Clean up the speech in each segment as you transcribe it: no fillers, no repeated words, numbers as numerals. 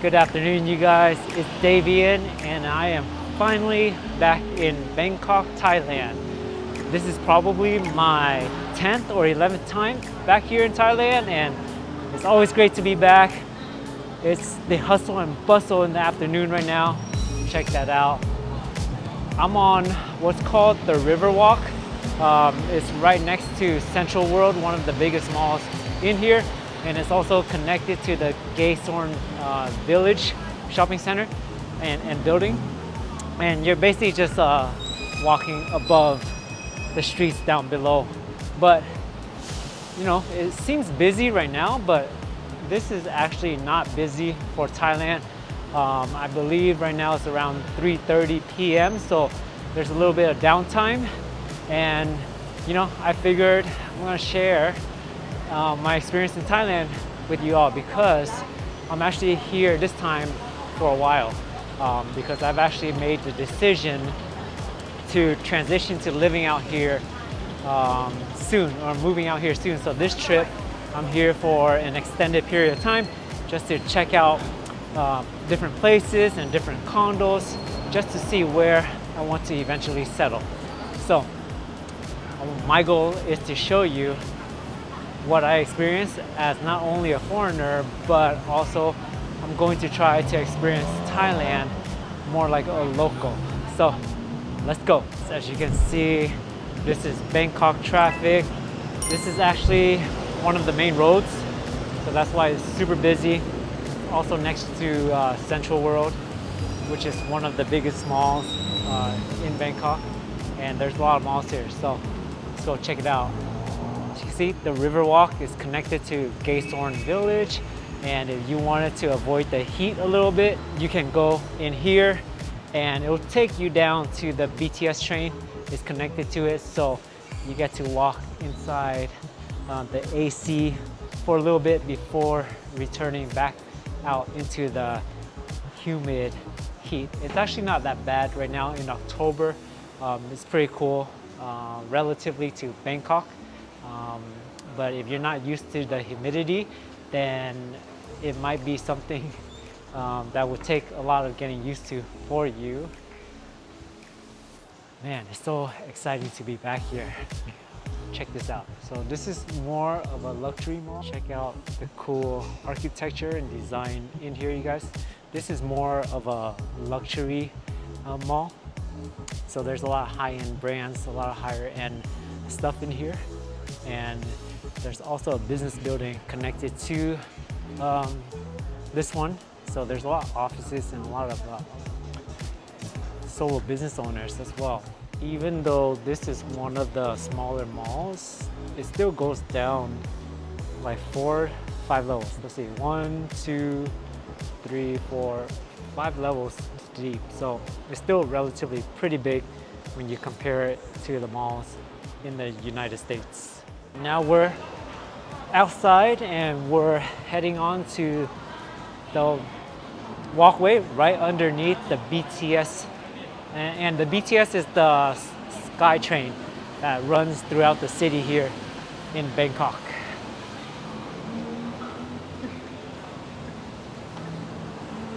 Good afternoon, you guys. It's Davian, and I am finally back in Bangkok, Thailand. This is probably my 10th or 11th time back here in Thailand, and it's always great to be back. It's the hustle and bustle in the afternoon right now. Check that out. I'm on what's called the Riverwalk. It's right next to Central World, one of the biggest malls in here. And it's also connected to the Grayson Village shopping center and building. And you're basically just walking above the streets down below. But you know, it seems busy right now, but this is actually not busy for Thailand. I believe right now it's around 3:30 p.m. So there's a little bit of downtime. And you know, I figured I'm gonna share my experience in Thailand with you all, because I'm actually here this time for a while, because I've actually made the decision to transition to living out here soon, or moving out here soon. So this trip, I'm here for an extended period of time just to check out different places and different condos, just to see where I want to eventually settle. So my goal is to show you what I experienced as not only a foreigner, but also I'm going to try to experience Thailand more like a local. So let's go. So as you can see, this is Bangkok traffic. This is actually one of the main roads, so that's why it's super busy. Also next to Central World, which is one of the biggest malls in Bangkok, and there's a lot of malls here, so let's go check it out. You see, the Riverwalk is connected to Grayson Village, and if you wanted to avoid the heat a little bit, you can go in here and it will take you down to the BTS train. It's connected to it, so you get to walk inside the AC for a little bit before returning back out into the humid heat. It's actually not that bad right now in October. It's pretty cool relatively to Bangkok. But if you're not used to the humidity, then it might be something that would take a lot of getting used to for you. Man, it's so exciting to be back here. Check this out. So this is more of a luxury mall. Check out the cool architecture and design in here, you guys. This is more of a luxury mall. So there's a lot of high-end brands, a lot of higher-end stuff in here. And there's also a business building connected to this one. So there's a lot of offices and a lot of solo business owners as well. Even though this is one of the smaller malls, it still goes down like 4, 5 levels. Let's see, 1, 2, 3, 4, 5 levels deep. So it's still relatively pretty big when you compare it to the malls in the United States. Now we're outside and we're heading on to the walkway right underneath the BTS. And the BTS is the sky train that runs throughout the city here in Bangkok.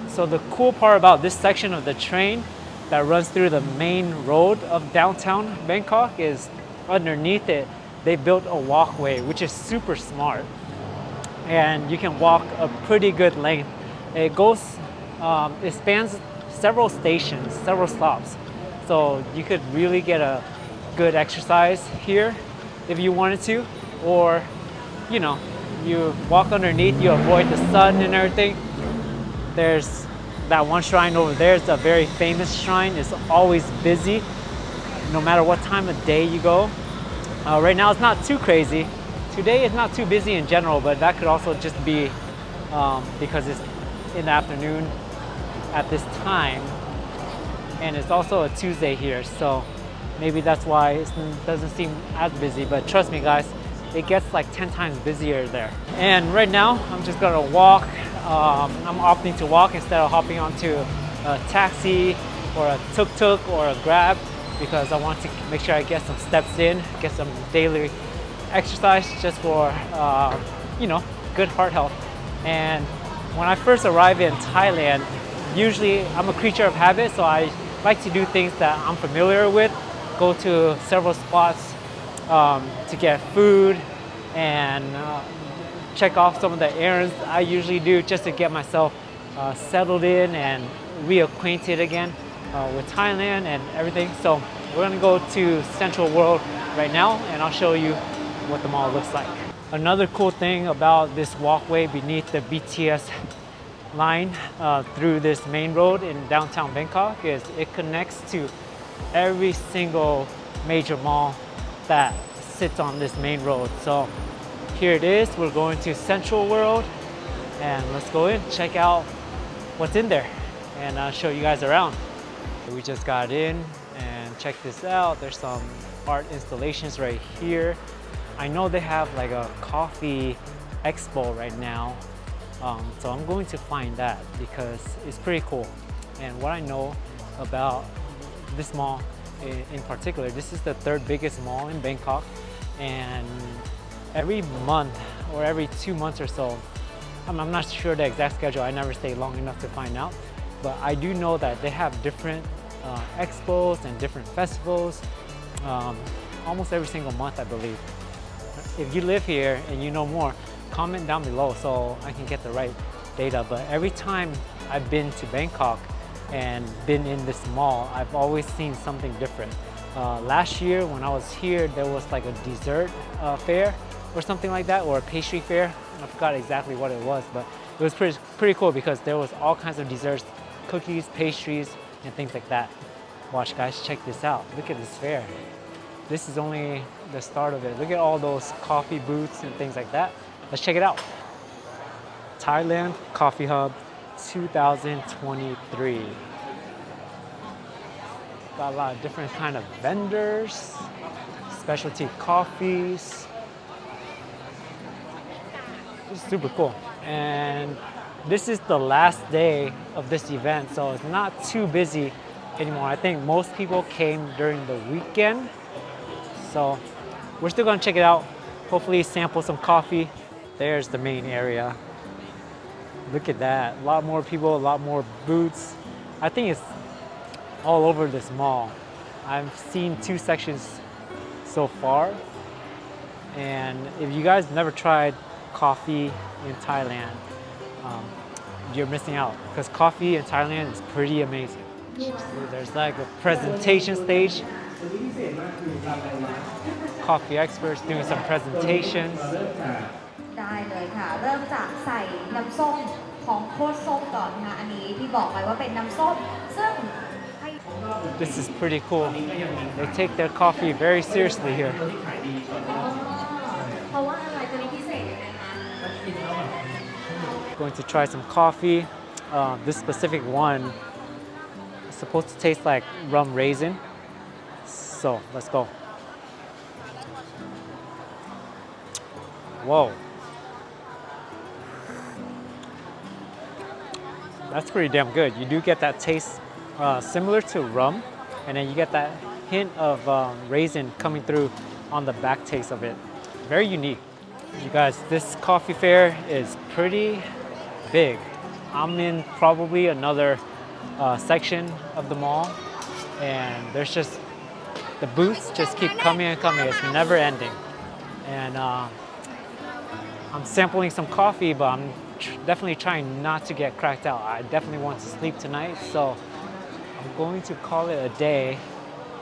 So the cool part about this section of the train that runs through the main road of downtown Bangkok is underneath it, they built a walkway, which is super smart. And you can walk a pretty good length. It goes, it spans several stations, several stops. So you could really get a good exercise here if you wanted to, or, you know, you walk underneath, you avoid the sun and everything. There's that one shrine over there. It's a very famous shrine. It's always busy, no matter what time of day you go. Right now it's not too crazy. Today it's not too busy in general, but that could also just be because it's in the afternoon at this time, and it's also a Tuesday here, so maybe that's why it doesn't seem as busy. But trust me guys, it gets like 10 times busier there. And right now I'm just gonna walk. I'm opting to walk instead of hopping onto a taxi or a tuk-tuk or a Grab, because I want to make sure I get some steps in, get some daily exercise just for you know, good heart health. And When I first arrive in Thailand, usually I'm a creature of habit, so I like to do things that I'm familiar with, go to several spots to get food and check off some of the errands I usually do just to get myself settled in and reacquainted again with Thailand and everything. So we're gonna go to Central World right now and I'll show you what the mall looks like. Another cool thing about this walkway beneath the BTS line through this main road in downtown Bangkok is it connects to every single major mall that sits on this main road. So here it is, we're going to Central World and let's go in, check out what's in there and show you guys around. We just got in and check this out. There's some art installations right here. I know they have like a coffee expo right now. So I'm going to find that because it's pretty cool. And what I know about this mall in particular, this is the third biggest mall in Bangkok. And every month or every 2 months or so, I'm not sure the exact schedule, I never stay long enough to find out. But I do know that they have different expos and different festivals almost every single month, I believe. If you live here and you know more, comment down below so I can get the right data. But every time I've been to Bangkok and been in this mall, I've always seen something different. Last year when I was here, there was like a dessert fair or something like that, or a pastry fair. I forgot exactly what it was, but it was pretty cool because there was all kinds of desserts, cookies, pastries, and things like that. Watch guys, check this out. Look at this fair. This is only the start of it. Look at all those coffee booths and things like that. Let's check it out. Thailand Coffee Hub 2023. Got a lot of different kind of vendors, specialty coffees. It's super cool. And this is the last day of this event, so it's not too busy anymore. I think most people came during the weekend. So we're still gonna check it out. Hopefully sample some coffee. There's the main area. Look at that, a lot more people, a lot more booths. I think it's all over this mall. I've seen 2 sections so far. And if you guys never tried coffee in Thailand, you're missing out because coffee in Thailand is pretty amazing. There's like a presentation stage. Coffee experts doing some presentations. ได้เลยค่ะเริ่มจากใส่น้ำส้มของโคตรส้มก่อนค่ะอันนี้ที่บอกไปว่าเป็นน้ำส้มซึ่ง This is pretty cool. They take their coffee very seriously here. เพราะว่าอะไรตัวนี้พิเศษยังไงคะ Going to try some coffee. This specific one is supposed to taste like rum raisin. So let's go. Whoa. That's pretty damn good. You do get that taste similar to rum, and then you get that hint of raisin coming through on the back taste of it. Very unique. You guys, this coffee fair is pretty big. I'm in probably another section of the mall, and there's just, the booths just keep coming and coming. It's never ending. And I'm sampling some coffee, but I'm definitely trying not to get cracked out. I definitely want to sleep tonight, so I'm going to call it a day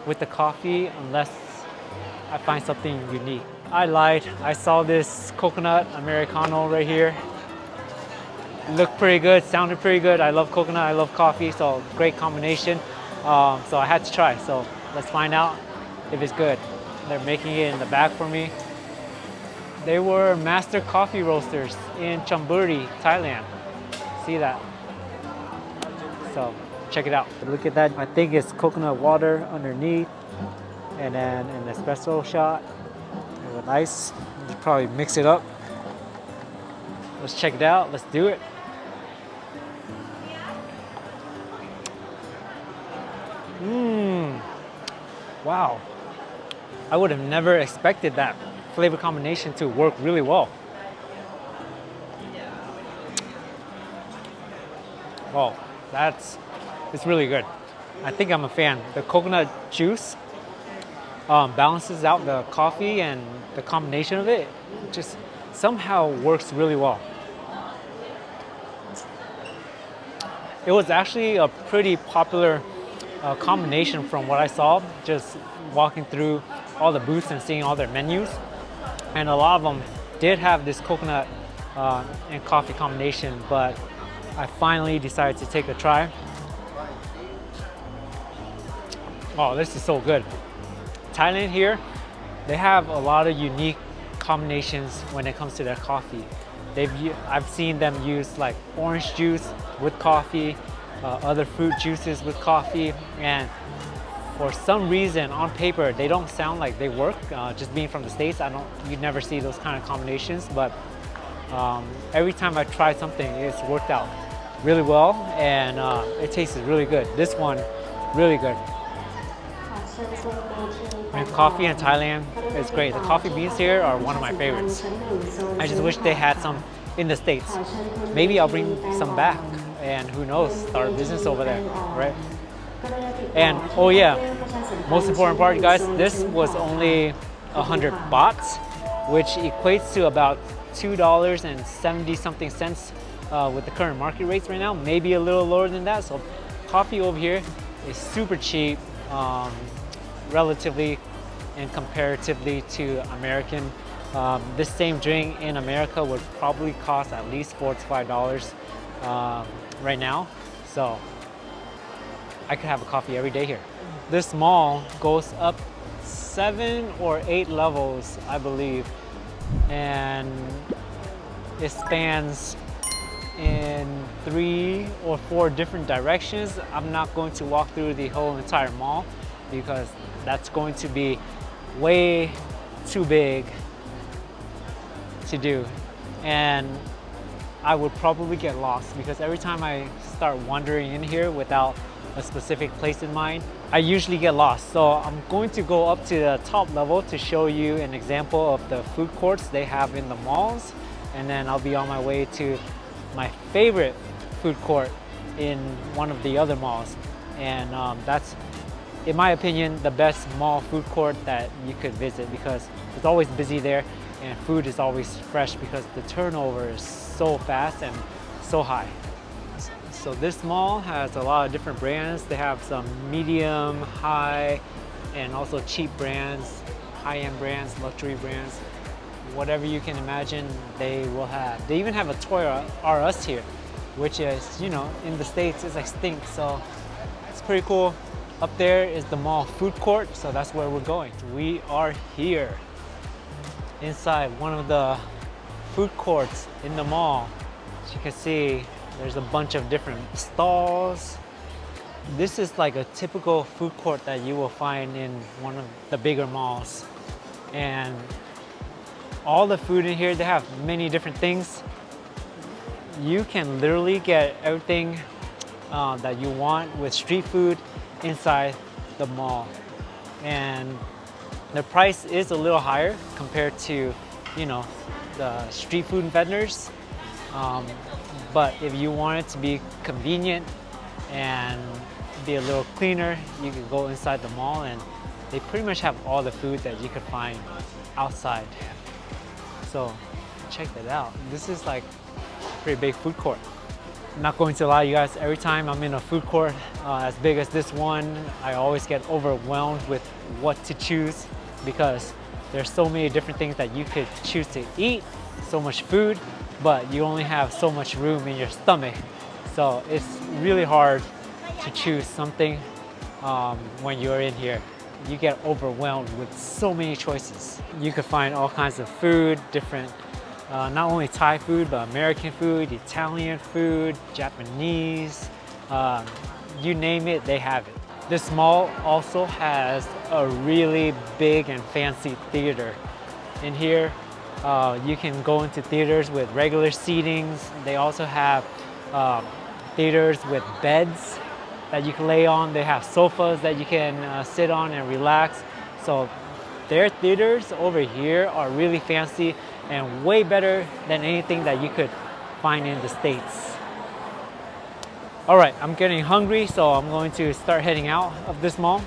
with the coffee unless I find something unique. I lied. I saw this coconut Americano right here. It looked pretty good, sounded pretty good. I love coconut, I love coffee, so great combination. So I had to try, so let's find out if it's good. They're making it in the bag for me. They were master coffee roasters in Chonburi, Thailand. See that? So check it out. Look at that. I think it's coconut water underneath and then an espresso shot with ice. You probably mix it up. Let's check it out. Let's do it. Wow. I would have never expected that flavor combination to work really well. Oh, it's really good. I think I'm a fan. The coconut juice balances out the coffee, and the combination of it just somehow works really well. It was actually a pretty popular combination from what I saw, just walking through all the booths and seeing all their menus. And a lot of them did have this coconut and coffee combination, but I finally decided to take a try. Oh, this is so good. Thailand here, they have a lot of unique combinations when it comes to their coffee. I've seen them use like orange juice with coffee, other fruit juices with coffee, and for some reason on paper they don't sound like they work. Just being from the States, you never see those kind of combinations, but every time I try something, it's worked out really well, and it tasted really good. This one, really good. And coffee in Thailand is great. The coffee beans here are one of my favorites. I just wish they had some in the States. Maybe I'll bring some back, and who knows, start a business over there, right? And oh yeah, most important part, you guys, this was only 100 bahts, which equates to about $2.70 something cents with the current market rates right now, maybe a little lower than that. So coffee over here is super cheap, relatively and comparatively to American. This same drink in America would probably cost at least $4 to $5 right now. So I could have a coffee every day here. This mall goes up 7 or 8 levels, I believe, and it spans in 3 or 4 different directions. I'm not going to walk through the whole entire mall because that's going to be way too big to do, and I would probably get lost because every time I start wandering in here without a specific place in mind, I usually get lost. So I'm going to go up to the top level to show you an example of the food courts they have in the malls, and then I'll be on my way to my favorite food court in one of the other malls, and that's, in my opinion, the best mall food court that you could visit because it's always busy there and food is always fresh because the turnover is so fast and so high. So this mall has a lot of different brands. They have some medium, high, and also cheap brands, high-end brands, luxury brands. Whatever you can imagine, they will have. They even have a Toys R Us here, which is, you know, in the States it's extinct, so it's pretty cool. Up there is the mall food court, so that's where we're going. We are here inside one of the food courts in the mall. As you can see, there's a bunch of different stalls. This is like a typical food court that you will find in one of the bigger malls. And all the food in here, they have many different things. You can literally get everything that you want with street food inside the mall, and the price is a little higher compared to, you know, the street food vendors, but if you want it to be convenient and be a little cleaner, you can go inside the mall and they pretty much have all the food that you could find outside. So check that out. This is like a pretty big food court. I'm not going to lie, you guys, every time I'm in a food court as big as this one, I always get overwhelmed with what to choose because there's so many different things that you could choose to eat, so much food, but you only have so much room in your stomach. So it's really hard to choose something when you're in here. You get overwhelmed with so many choices. You could find all kinds of food, different not only Thai food, but American food, Italian food, Japanese, you name it, they have it. This mall also has a really big and fancy theater. In here, you can go into theaters with regular seatings. They also have theaters with beds that you can lay on. They have sofas that you can sit on and relax. So their theaters over here are really fancy and way better than anything that you could find in the States. All right, I'm getting hungry, so I'm going to start heading out of this mall.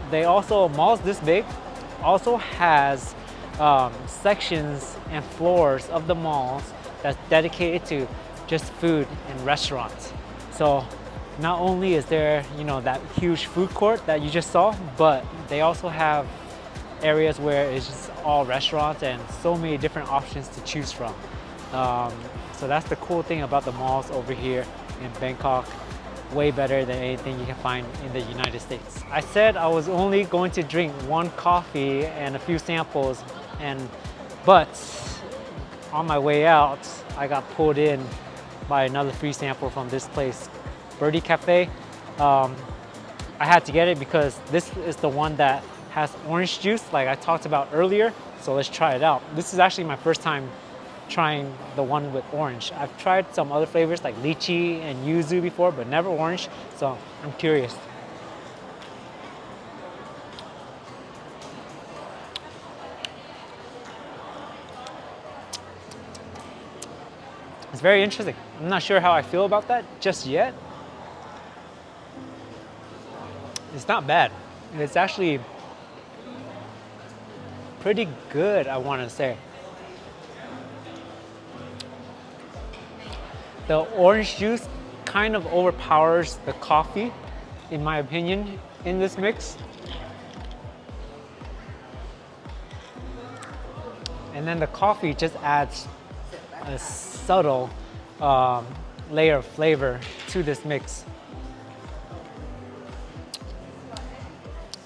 Malls this big also has sections and floors of the malls that's dedicated to just food and restaurants. So not only is there, that huge food court that you just saw, but they also have areas where it's just all restaurants and so many different options to choose from. So that's the cool thing about the malls over here in Bangkok. Way better than anything you can find in the United States. I said I was only going to drink one coffee and a few samples, but on my way out, I got pulled in by another free sample from this place, Birdie Cafe. I had to get it because this is the one that has orange juice like I talked about earlier, so let's try it out. This is actually my first time trying the one with orange. I've tried some other flavors like lychee and yuzu before, but never orange, so I'm curious. It's very interesting. I'm not sure how I feel about that just yet. It's not bad. It's actually pretty good, I want to say. The orange juice kind of overpowers the coffee, in my opinion, in this mix. And then the coffee just adds a subtle layer of flavor to this mix.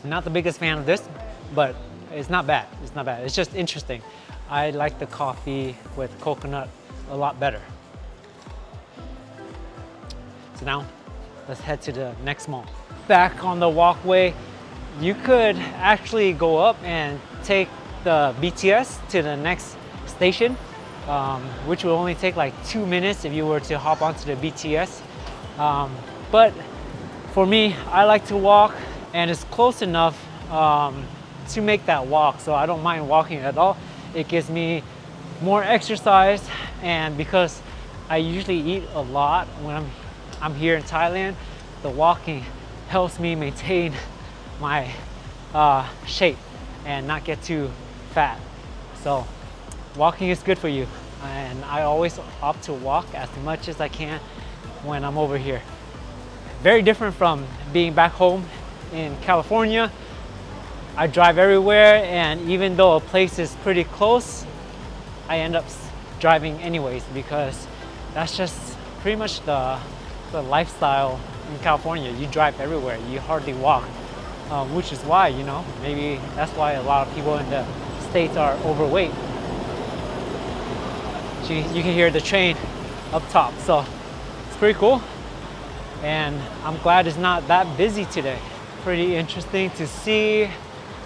I'm not the biggest fan of this, but it's not bad. It's not bad. It's just interesting. I like the coffee with coconut a lot better. So now, let's head to the next mall. Back on the walkway, you could actually go up and take the BTS to the next station, which will only take like 2 minutes if you were to hop onto the BTS. But for me, I like to walk, and it's close enough to make that walk, so I don't mind walking at all. It gives me more exercise, and because I usually eat a lot when I'm here in Thailand, the walking helps me maintain my shape and not get too fat. So walking is good for you, and I always opt to walk as much as I can when I'm over here. Very different from being back home in California. I drive everywhere, and even though a place is pretty close, I end up driving anyways because that's just pretty much the lifestyle in California. You drive everywhere, you hardly walk, which is why, maybe that's why a lot of people in the States are overweight. You can hear the train up top, so it's pretty cool. And I'm glad it's not that busy today. Pretty interesting to see.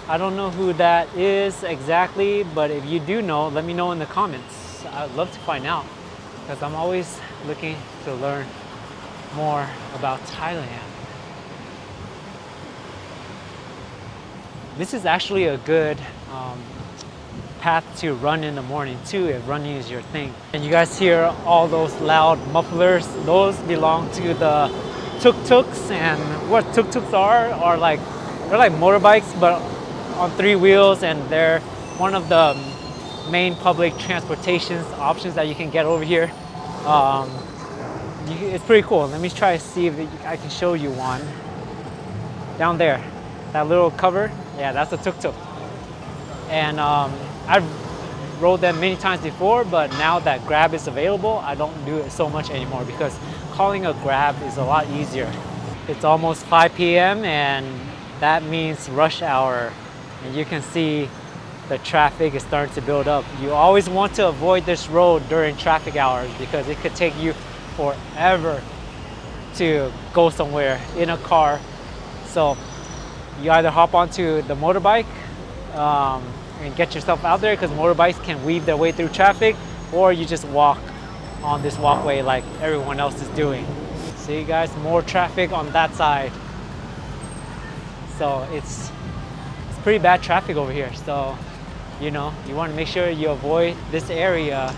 I don't know who that is exactly, but if you do know, let me know in the comments. I'd love to find out because I'm always looking to learn more about Thailand. This is actually a good path to run in the morning too, if running is your thing. And you guys hear all those loud mufflers, those belong to the tuk-tuks, and what tuk-tuks are like, they're like motorbikes but on 3 wheels, and they're one of the main public transportation options that you can get over here. It's pretty cool. Let me try to see if I can show you one. Down there, that little cover, yeah, that's a tuk-tuk. And I've rode them many times before, but now that Grab is available, I don't do it so much anymore because calling a Grab is a lot easier. It's almost 5 p.m. and that means rush hour. And you can see the traffic is starting to build up. You always want to avoid this road during traffic hours because it could take you forever to go somewhere in a car. So you either hop onto the motorbike and get yourself out there because motorbikes can weave their way through traffic, or you just walk on this walkway like everyone else is doing. See guys, more traffic on that side. So it's pretty bad traffic over here. So, you want to make sure you avoid this area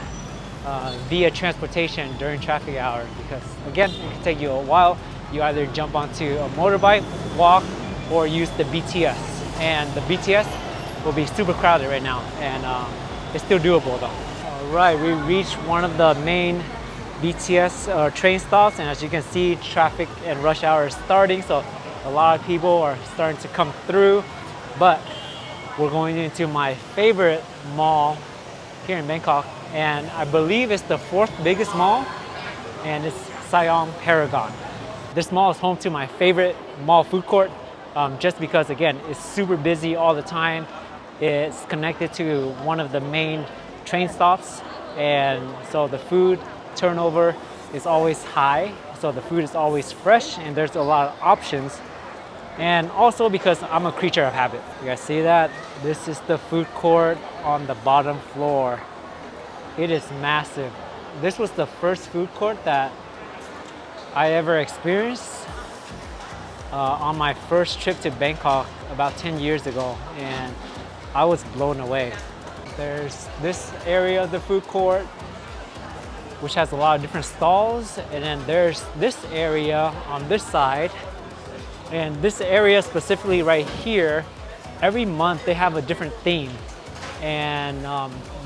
via transportation during traffic hours because again, it can take you a while you either jump onto a motorbike, walk, or use the BTS. And the BTS will be super crowded right now, and it's still doable though. All right, we reached one of the main BTS train stops, and as you can see, traffic and rush hour is starting, so a lot of people are starting to come through. But we're going into my favorite mall here in Bangkok, and I believe it's the 4th biggest mall, and it's Siam Paragon. This mall is home to my favorite mall food court, just because again, it's super busy all the time. It's connected to one of the main train stops, and so the food turnover is always high, so the food is always fresh and there's a lot of options. And also because I'm a creature of habit. You guys see that? This is the food court on the bottom floor. It is massive. This was the first food court that I ever experienced on my first trip to Bangkok about 10 years ago, and I was blown away. There's this area of the food court which has a lot of different stalls, and then there's this area on this side. And this area specifically right here, every month they have a different theme. And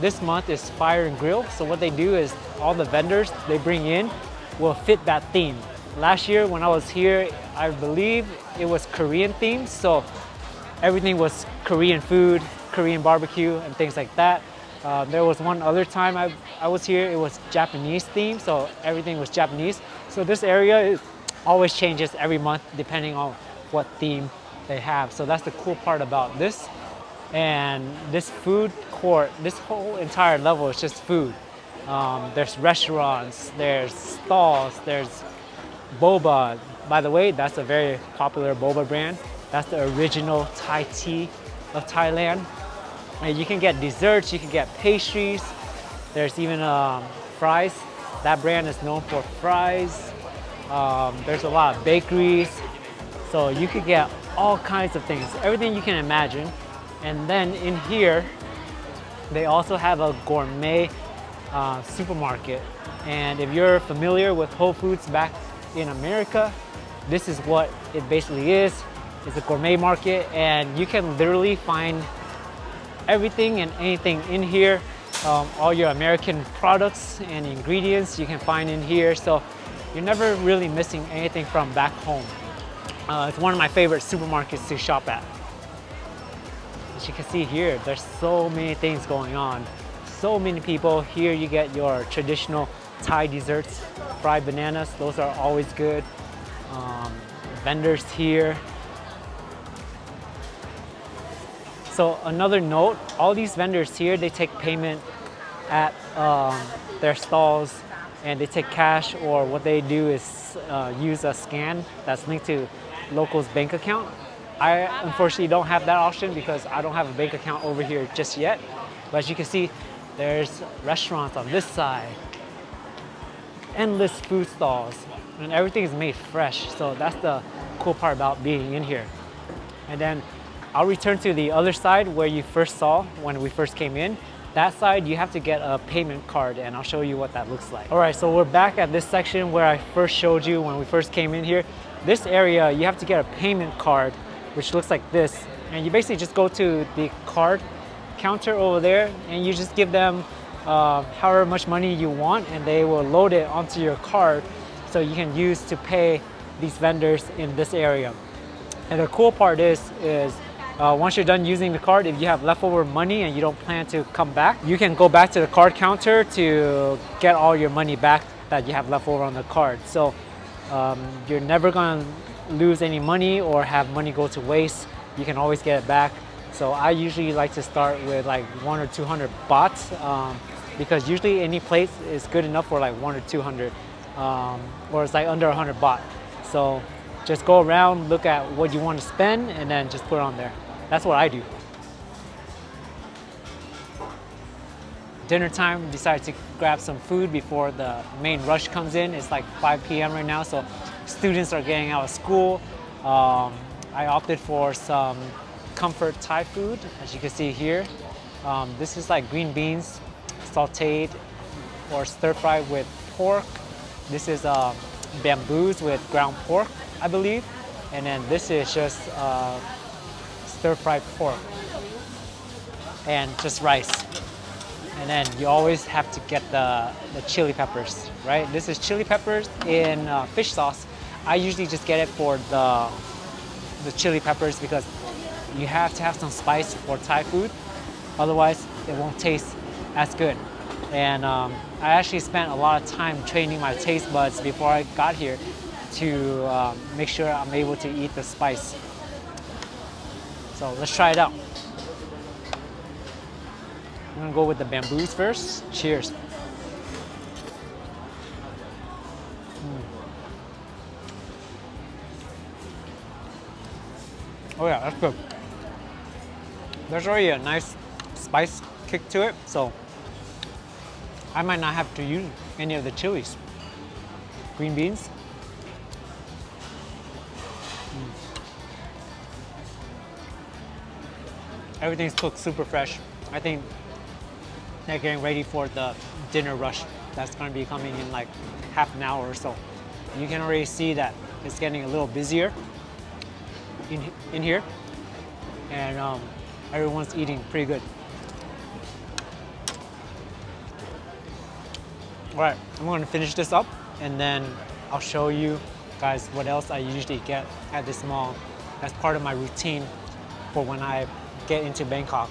this month is Fire and Grill. So what they do is all the vendors they bring in will fit that theme. Last year when I was here, I believe it was Korean themed. So everything was Korean food, Korean barbecue and things like that. There was one other time I was here, it was Japanese themed. So everything was Japanese. So this area always changes every month depending on what theme they have. So that's the cool part about this. And this food court, this whole entire level is just food. There's restaurants, there's stalls, there's boba. By the way, that's a very popular boba brand. That's the original Thai tea of Thailand. And you can get desserts, you can get pastries. There's even fries. That brand is known for fries. There's a lot of bakeries. So you could get all kinds of things, everything you can imagine. And then in here, they also have a gourmet supermarket. And if you're familiar with Whole Foods back in America, this is what it basically is. It's a gourmet market, and you can literally find everything and anything in here. All your American products and ingredients you can find in here. So you're never really missing anything from back home. It's one of my favorite supermarkets to shop at. As you can see here, there's so many things going on. So many people. Here you get your traditional Thai desserts, fried bananas. Those are always good. Vendors here. So another note, all these vendors here, they take payment at their stalls, and they take cash, or what they do is use a scan that's linked to local's bank account. I unfortunately don't have that option because I don't have a bank account over here just yet. But as you can see, there's restaurants on this side, endless food stalls, and everything is made fresh. So that's the cool part about being in here. And then I'll return to the other side where you first saw when we first came in. That side, you have to get a payment card, and I'll show you what that looks like. All right, so we're back at this section where I first showed you when we first came in here. This area, you have to get a payment card, which looks like this. And you basically just go to the card counter over there, and you just give them however much money you want, and they will load it onto your card so you can use to pay these vendors in this area. And the cool part is once you're done using the card, if you have leftover money and you don't plan to come back, you can go back to the card counter to get all your money back that you have left over on the card. So you're never gonna lose any money or have money go to waste. You can always get it back. So I usually like to start with like 100 or 200 bahts because usually any place is good enough for like 100 or 200 or it's like under 100 baht. So just go around, look at what you want to spend, and then just put it on there. That's what I do. Dinner time, decided to grab some food before the main rush comes in. It's like 5 p.m. right now, so students are getting out of school. I opted for some comfort Thai food, as you can see here. This is like green beans, sauteed or stir fried with pork. This is bamboos with ground pork, I believe. And then this is just stir-fried pork and just rice. And then you always have to get the chili peppers, right? This is chili peppers in fish sauce. I usually just get it for the chili peppers because you have to have some spice for Thai food. Otherwise, it won't taste as good. And I actually spent a lot of time training my taste buds before I got here to make sure I'm able to eat the spice. So let's try it out. I'm gonna go with the bamboos first. Cheers. Oh yeah, that's good. There's already a nice spice kick to it, so I might not have to use any of the chilies. Green beans. Everything's cooked super fresh. I think they're getting ready for the dinner rush that's going to be coming in like half an hour or so. You can already see that it's getting a little busier in here, and everyone's eating pretty good. All right, I'm going to finish this up and then I'll show you guys what else I usually get at this mall. That's part of my routine for when I get into Bangkok,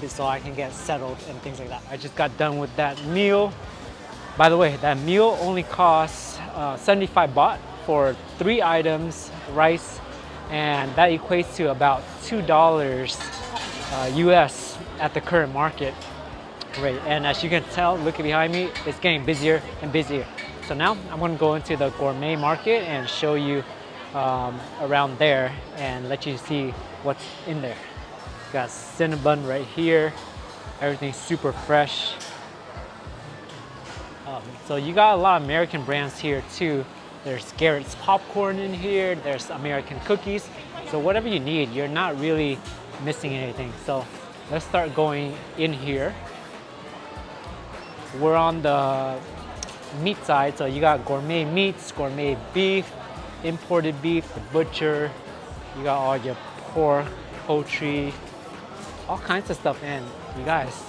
so I can get settled and things like that. I just got done with that meal. By the way, that meal only costs 75 baht for 3 items, rice, and that equates to about $2 US at the current market rate. And as you can tell, looking behind me, it's getting busier and busier. So now I'm going to go into the Gourmet market and show you around there and let you see what's in there. Got Cinnabon right here. Everything's super fresh. So you got a lot of American brands here too. There's Garrett's popcorn in here. There's American cookies. So whatever you need, you're not really missing anything. So let's start going in here. We're on the meat side. So you got gourmet meats, gourmet beef, imported beef, the butcher. You got all your pork, poultry, all kinds of stuff. And you guys,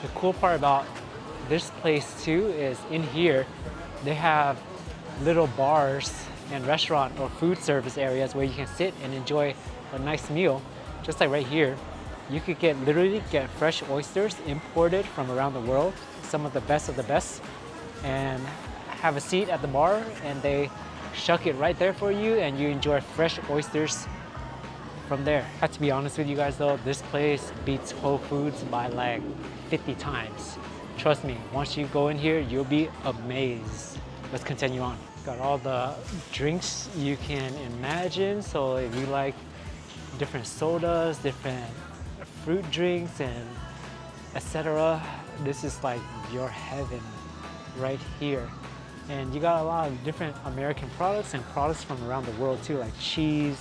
the cool part about this place too is in here they have little bars and restaurant or food service areas where you can sit and enjoy a nice meal. Just like right here, you could literally get fresh oysters imported from around the world, some of the best, and have a seat at the bar and they shuck it right there for you and you enjoy fresh oysters from there. I have to be honest with you guys though, this place beats Whole Foods by like 50 times. Trust me, once you go in here, you'll be amazed. Let's continue on. Got all the drinks you can imagine. So if you like different sodas, different fruit drinks, and etc., this is like your heaven right here. And you got a lot of different American products and products from around the world too, like cheese.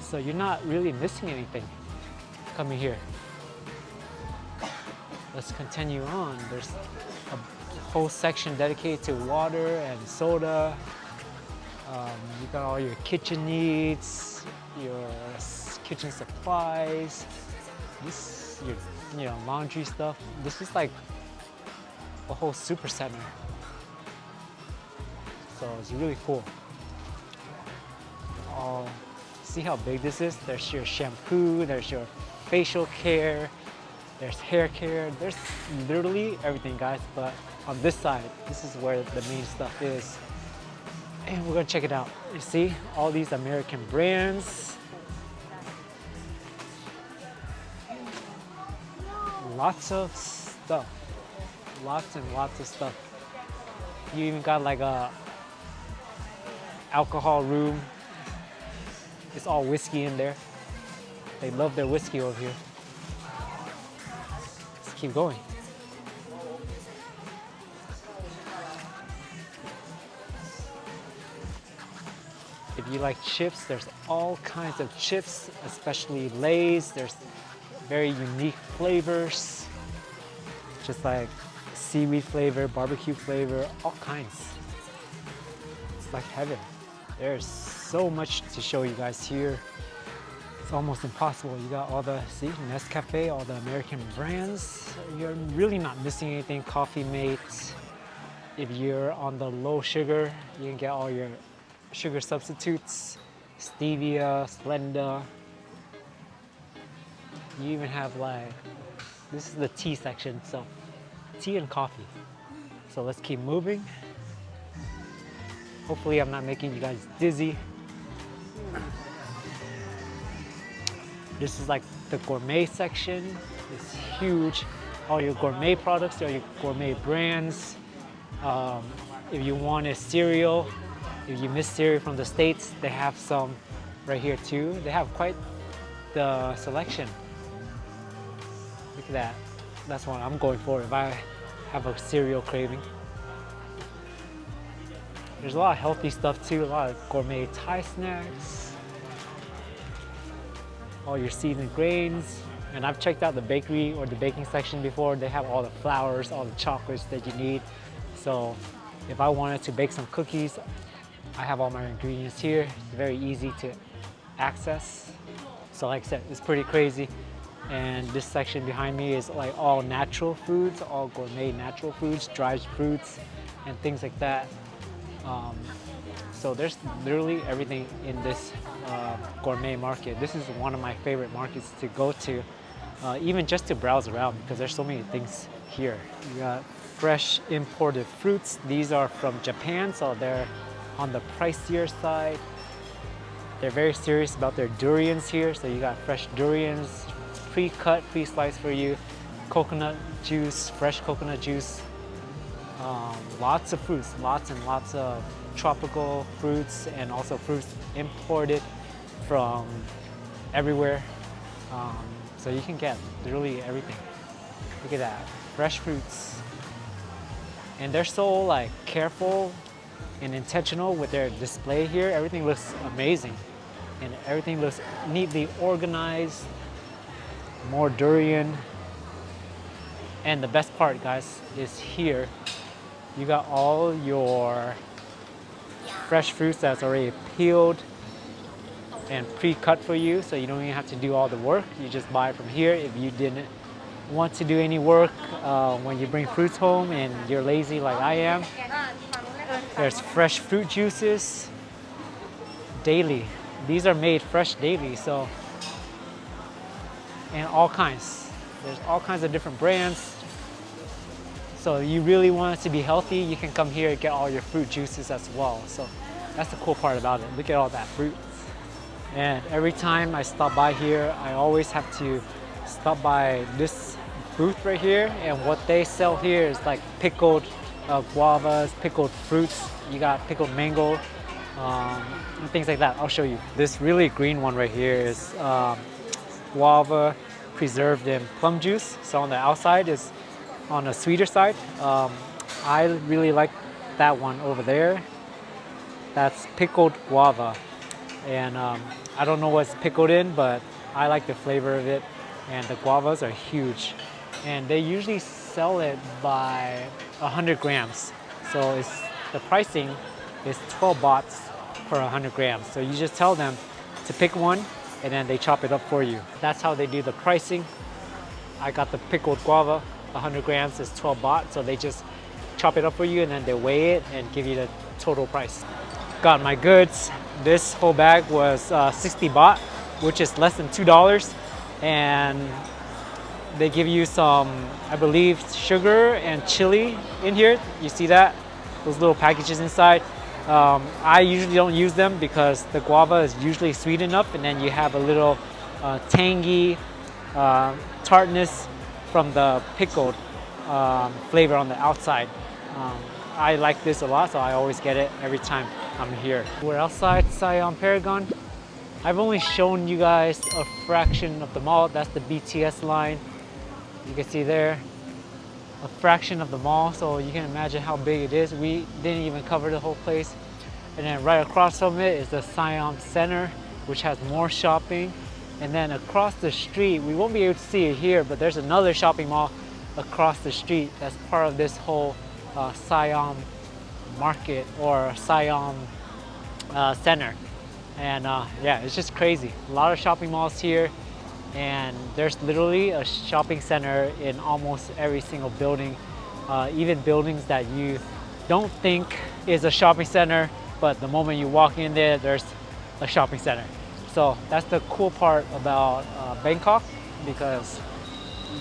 So you're not really missing anything coming here. Let's continue on. There's a whole section dedicated to water and soda. You got all your kitchen needs, your kitchen supplies, your laundry stuff. This is like a whole super center. So it's really cool. See how big this is? There's your shampoo, there's your facial care, there's hair care, there's literally everything, guys. But on this side, this is where the main stuff is. And we're gonna check it out. You see all these American brands. Lots of stuff. Lots and lots of stuff. You even got like a alcohol room. It's all whiskey in there. They love their whiskey over here. Let's keep going. If you like chips, there's all kinds of chips, especially Lay's. There's very unique flavors, just like seaweed flavor, barbecue flavor, all kinds. It's like heaven. There's so much to show you guys here. It's almost impossible. You got all the, see, Nescafe, all the American brands. You're really not missing anything. Coffee Mate. If you're on the low sugar, you can get all your sugar substitutes. Stevia, Splenda. You even have like, this is the tea section, so tea and coffee. So let's keep moving. Hopefully I'm not making you guys dizzy. This is like the gourmet section. It's huge. All your gourmet products, all your gourmet brands. If you want a cereal, if you miss cereal from the States, they have some right here too. They have quite the selection. Look at that. That's what I'm going for if I have a cereal craving. There's a lot of healthy stuff too, a lot of gourmet Thai snacks. All your seasoned grains. And I've checked out the bakery or the baking section before. They have all the flours, all the chocolates that you need. So if I wanted to bake some cookies, I have all my ingredients here. It's very easy to access. So like I said, it's pretty crazy. And this section behind me is like all natural foods, all gourmet natural foods, dried fruits and things like that. So there's literally everything in this gourmet market. This is one of my favorite markets to go to, even just to browse around because there's so many things here. You got fresh imported fruits. These are from Japan, so they're on the pricier side. They're very serious about their durians here. So you got fresh durians, pre-cut, pre-sliced for you, coconut juice, fresh coconut juice. Lots of fruits, lots and lots of tropical fruits and also fruits imported from everywhere. So you can get literally everything. Look at that, fresh fruits. And they're so like careful and intentional with their display here. Everything looks amazing and everything looks neatly organized. More durian. And the best part, guys, is here. You got all your fresh fruits that's already peeled and pre-cut for you, so you don't even have to do all the work. You just buy it from here. If you didn't want to do any work when you bring fruits home and you're lazy like I am, there's fresh fruit juices daily. These are made fresh daily, so, and all kinds. There's all kinds of different brands. So you really want it to be healthy, you can come here and get all your fruit juices as well. So that's the cool part about it. Look at all that fruit. And every time I stop by here, I always have to stop by this booth right here. And what they sell here is like pickled guavas, pickled fruits. You got pickled mango, and things like that. I'll show you. This really green one right here is guava preserved in plum juice. So on the outside is on the sweeter side. I really like that one over there. That's pickled guava. And I don't know what's pickled in, but I like the flavor of it. And the guavas are huge. And they usually sell it by 100 grams. So the pricing is 12 bahts per 100 grams. So you just tell them to pick one and then they chop it up for you. That's how they do the pricing. I got the pickled guava. 100 grams is 12 baht, so they just chop it up for you and then they weigh it and give you the total price. Got my goods. This whole bag was 60 baht, which is less than $2. And they give you some, I believe, sugar and chili in here. You see that? Those little packages inside. I usually don't use them because the guava is usually sweet enough, and then you have a little tangy tartness from the pickled flavor on the outside. I like this a lot, so I always get it every time I'm here. We're outside Siam Paragon. I've only shown you guys a fraction of the mall. That's the BTS line. You can see there, a fraction of the mall, so you can imagine how big it is. We didn't even cover the whole place. And then right across from it is the Siam Center, which has more shopping. And then across the street, we won't be able to see it here, but there's another shopping mall across the street that's part of this whole Siam market or Siam center. And yeah, it's just crazy. A lot of shopping malls here, and there's literally a shopping center in almost every single building, even buildings that you don't think is a shopping center, but the moment you walk in there, there's a shopping center. So that's the cool part about Bangkok, because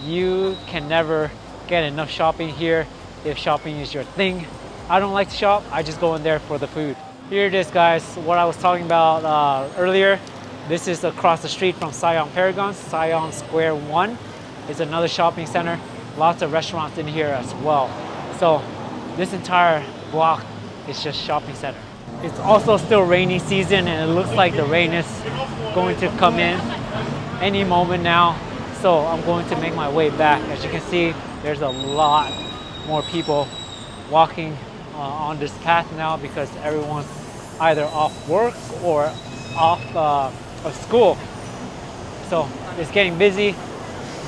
you can never get enough shopping here if shopping is your thing. I don't like to shop, I just go in there for the food. Here it is, guys, what I was talking about earlier. This is across the street from Siam Paragon. Siam Square 1 is another shopping center. Lots of restaurants in here as well. So this entire block is just shopping center. It's also still rainy season, and it looks like the rain is going to come in any moment now. So I'm going to make my way back. As you can see, there's a lot more people walking on this path now because everyone's either off work or off of school. So it's getting busy.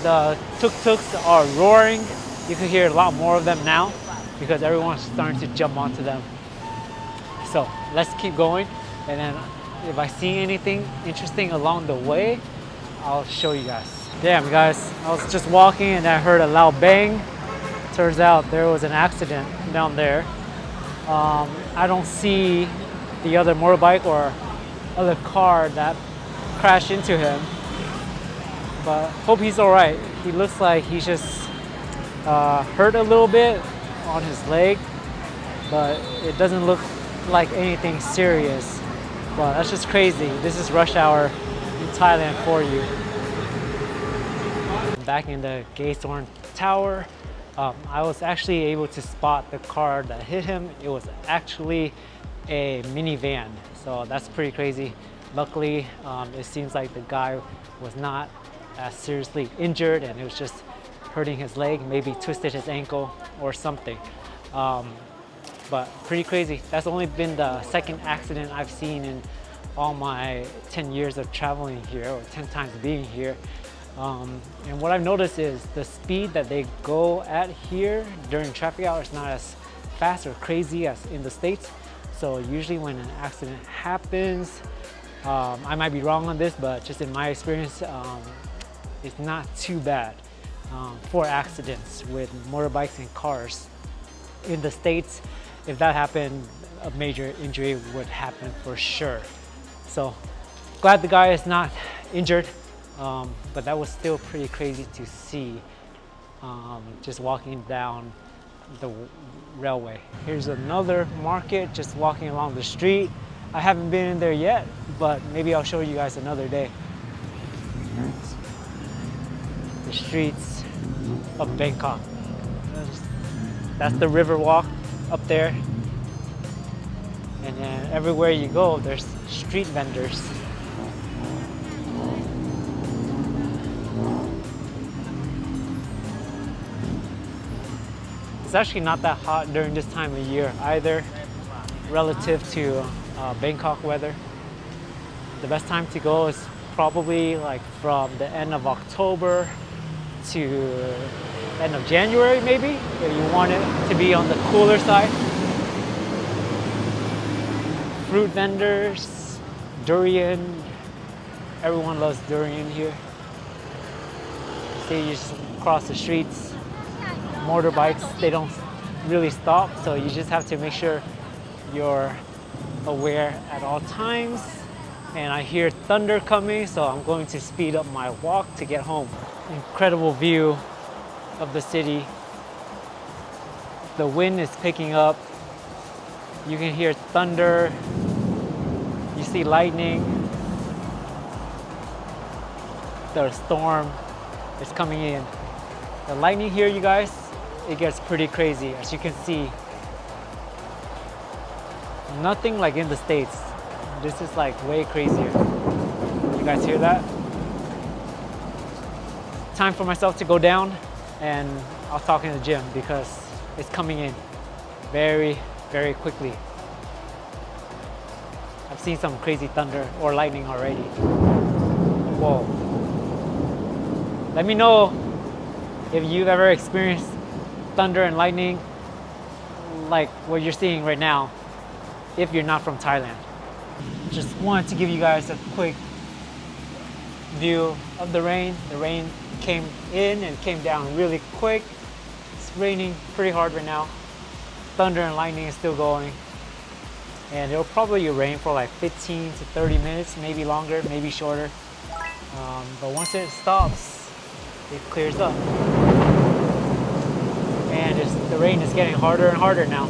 The tuk-tuks are roaring. You can hear a lot more of them now because everyone's starting to jump onto them. So let's keep going, and then if I see anything interesting along the way, I'll show you guys. Damn, guys, I was just walking and I heard a loud bang. Turns out there was an accident down there. I don't see the other motorbike or other car that crashed into him, but hope he's all right. He looks like he's just hurt a little bit on his leg, but it doesn't look like anything serious. But that's just crazy. This is rush hour in Thailand for you. Back in the Grayson Tower, I was actually able to spot the car that hit him. It was actually a minivan, so that's pretty crazy. Luckily, it seems like the guy was not as seriously injured, and it was just hurting his leg, maybe twisted his ankle or something. But pretty crazy. That's only been the second accident I've seen in all my 10 years of traveling here, or 10 times being here. And what I've noticed is the speed that they go at here during traffic hours is not as fast or crazy as in the States. So usually when an accident happens, I might be wrong on this, but just in my experience, it's not too bad for accidents with motorbikes and cars. In the States, if that happened, a major injury would happen for sure. So glad the guy is not injured, but that was still pretty crazy to see, just walking down the railway. Here's another market, just walking along the street. I haven't been in there yet, but maybe I'll show you guys another day. The streets of Bangkok. That's the Riverwalk up there. And then everywhere you go, there's street vendors. It's actually not that hot during this time of year either, relative to Bangkok weather. The best time to go is probably like from the end of October to end of January, maybe, if you want it to be on the cooler side. Fruit vendors, durian. Everyone loves durian here. See, you just cross the streets. Motorbikes, they don't really stop, so you just have to make sure you're aware at all times. And I hear thunder coming, so I'm going to speed up my walk to get home. Incredible view of the city. The wind is picking up. You can hear thunder. You see lightning. The storm is coming in. The lightning here, you guys, it gets pretty crazy. As you can see, nothing like in the States. This is like way crazier. You guys hear that? Time for myself to go down, and I'll talk in the gym because it's coming in very, very quickly. I've seen some crazy thunder or lightning already. Whoa. Let me know if you've ever experienced thunder and lightning like what you're seeing right now, if you're not from Thailand. Just wanted to give you guys a quick view of the rain. The rain came in and came down really quick. It's raining pretty hard right now. Thunder and lightning is still going. And it'll probably rain for like 15 to 30 minutes, maybe longer, maybe shorter. But once it stops, it clears up. And the rain is getting harder and harder now.